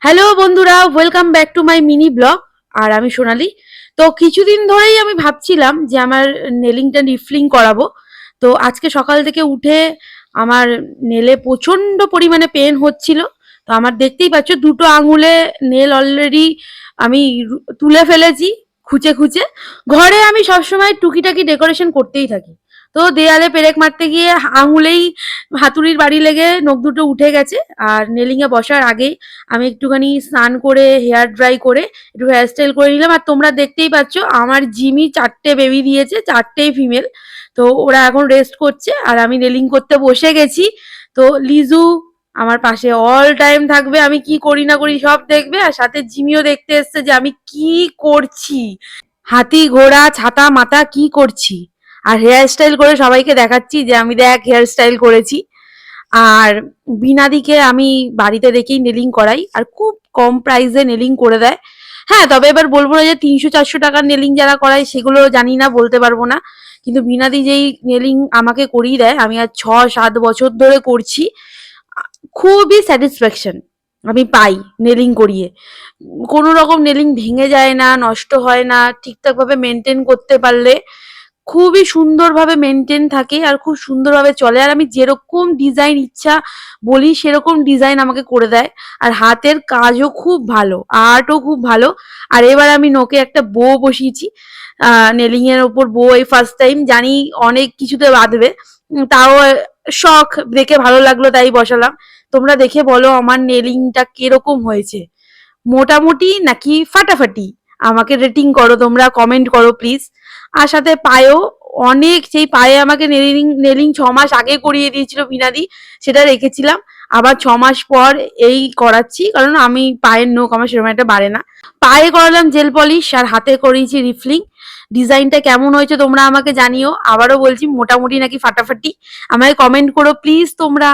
Hello বন্ধুরা, welcome back to my mini blog. আর আমি সোনালি। তো কিছুদিন ধরেই আমি ভাবছিলাম যে আমার নেলিংটা রিফিলিং করাবো। তো আজকে সকাল থেকে উঠে আমার নেলে প্রচন্ড পরিমাণে পেন হচ্ছিল। তো আমার দেখতেই পাচ্ছ দুটো আঙুলে নেল অলরেডি আমি তুলে ফেলেছি খুঁচে খুঁচে। ঘরে আমি সবসময় টুকিটাকি ডেকোরেশন করতেই থাকি। তো দেয়ালে পেরেক মারতে গিয়ে আঙুলেই হাতুড়ির বাড়ি লেগে নখ দুটো উঠে গেছে। আর নেলিংয়ে বসার আগেই আমি একটুখানি স্নান করে হেয়ার ড্রাই করে একটু হেয়ার স্টাইল করে নিলাম। আর তোমরা দেখতেই পাচ্ছ আমার জিমি 4টে বেবি দিয়েছে, 4টেই ফিমেল। তো ওরা এখন রেস্ট করছে আর আমি নেলিং করতে বসে গেছি। তো লিজু আমার পাশে অল টাইম থাকবে, আমি কি করি না করি সব দেখবে। আর সাথে জিমিও দেখতে এসছে যে আমি কি করছি, হাতি ঘোড়া ছাতা মাতা কি করছি। আর হেয়ার স্টাইল করে সবাইকে দেখাচ্ছি যে আমি দেখ হেয়ার স্টাইল করেছি। আর বিনাদিকে আমি বাড়িতে দেখেই নেলিং করাই, আর খুব কম প্রাইসে নেলিং করে দেয়। হ্যাঁ, তবে এবার বলবো না যে 300-400 টাকার নেলিং যারা করায় সেগুলো জানি না, বলতে পারবো না। কিন্তু বিনাদি যেই নেলিং আমাকে করিয়ে দেয়, আমি আর 6-7 বছর ধরে করছি। খুবই স্যাটিসফ্যাকশন আমি পাই নেলিং করিয়ে। কোনো রকম নেলিং ভেঙে যায় না, নষ্ট হয় না, ঠিকঠাক ভাবে মেনটেন করতে পারলে খুবই সুন্দরভাবে মেনটেন থাকে আর খুব সুন্দরভাবে চলে। আর আমি যেরকম ডিজাইন ইচ্ছা বলি সেরকম ডিজাইন আমাকে করে দেয়। আর হাতের কাজও খুব ভালো, আর্টও খুব ভালো। আর এবার আমি নোকে একটা বো বসিয়েছি, নেলিং এর ওপর বো এই ফার্স্ট টাইম। জানি অনেক কিছুতে বাঁধবে, তাও শখ দেখে ভালো লাগলো তাই বসালাম। তোমরা দেখে বলো আমার নেলিংটা কিরকম হয়েছে, মোটামুটি নাকি ফাটাফাটি? আমাকে রেটিং করো, তোমরা কমেন্ট করো প্লিজ। আর সাথে পায়েও অনেক, সেই পায়ে আমাকে নেলিং নেলিং 6 মাস আগে করিয়ে দিয়েছিল বিনাদি, সেটা রেখেছিলাম। আবার 6 মাস পর এই করাচ্ছি, কারণ আমি পায়ের নখ আমার সেরকম একটা বাড়ে না। পায়ে করালাম জেল পলিশ আর হাতে করিয়েছি রিফলিং। ডিজাইনটা কেমন হয়েছে তোমরা আমাকে জানিও। আবারও বলছি মোটামুটি নাকি ফাটাফাটি, আমায় কমেন্ট করো প্লিজ তোমরা।